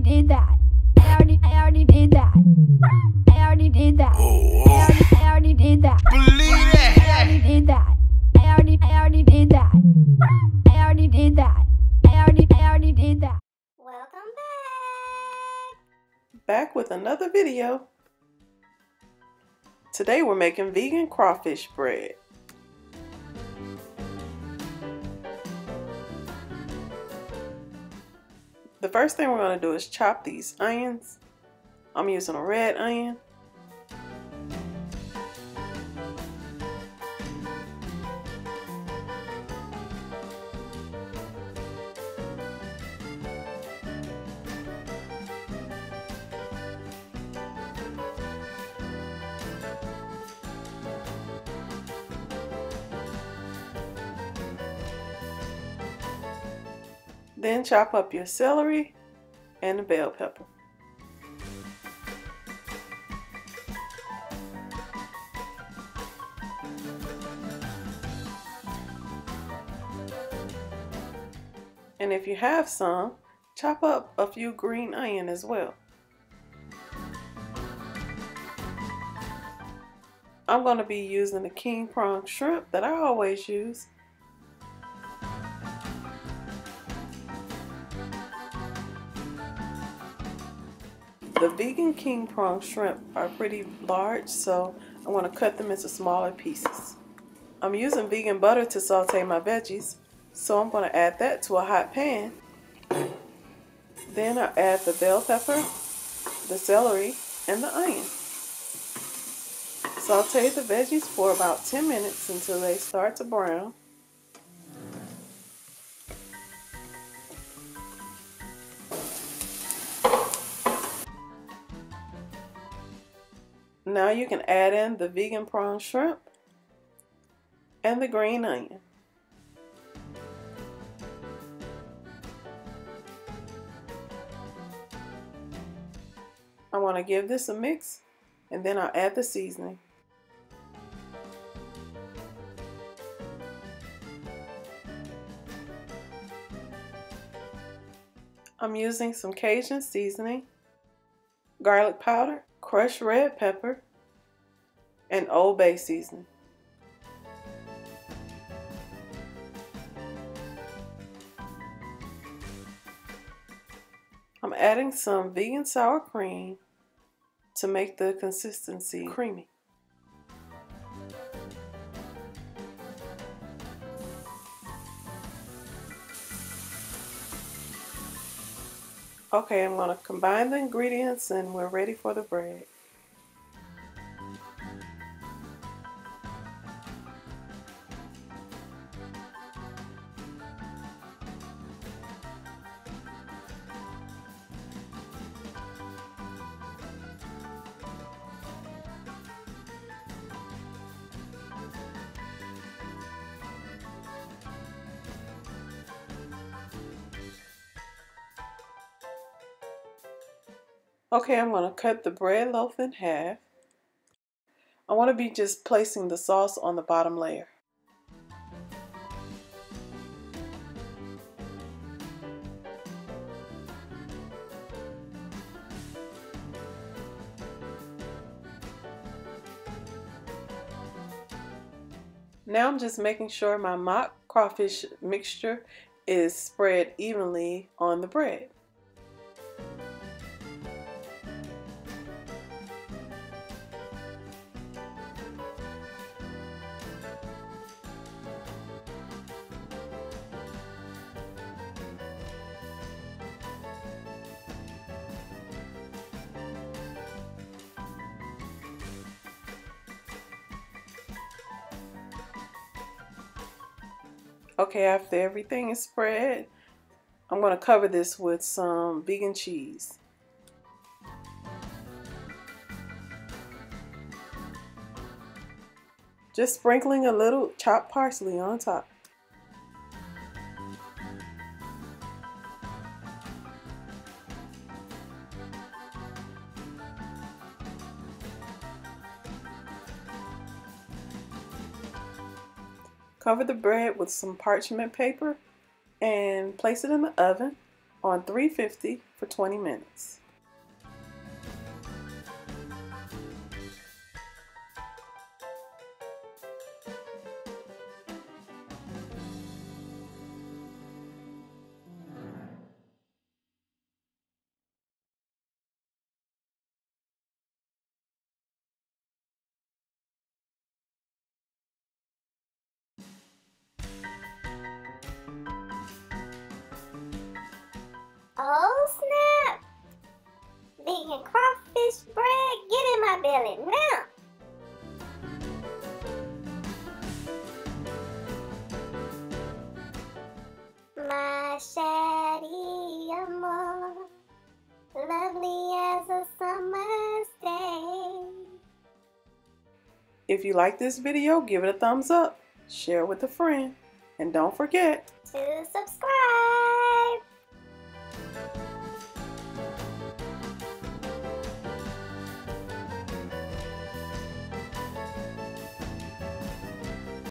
did that. I already did that. I already did that. I already did that. Believe that. I already did that. I already did that. I already did that. I already did that. Welcome back. Back with another video. Today we're making vegan crawfish bread. The first thing we're going to do is chop these onions. I'm using a red onion. Then chop up your celery and the bell pepper. And if you have some, chop up a few green onion as well. I'm going to be using the king prawn shrimp that I always use. The vegan king prawn shrimp are pretty large, so I want to cut them into smaller pieces. I'm using vegan butter to saute my veggies, so I'm going to add that to a hot pan. Then I add the bell pepper, the celery, and the onion. Saute the veggies for about 10 minutes until they start to brown. Now you can add in the vegan prawn shrimp and the green onion. I want to give this a mix, and then I'll add the seasoning. I'm using some Cajun seasoning, garlic powder, crushed red pepper, and Old Bay seasoning. I'm adding some vegan sour cream to make the consistency creamy. Okay, I'm going to combine the ingredients and we're ready for the bread. Okay, I'm going to cut the bread loaf in half. I want to be just placing the sauce on the bottom layer. Now I'm just making sure my mock crawfish mixture is spread evenly on the bread. Okay, after everything is spread, I'm going to cover this with some vegan cheese. Just sprinkling a little chopped parsley on top. Cover the bread with some parchment paper and place it in the oven on 350 for 20 minutes. Oh snap! Vegan crawfish bread, get in my belly now! My shady amor, lovely as a summer's day. If you like this video, give it a thumbs up, share it with a friend, and don't forget To subscribe.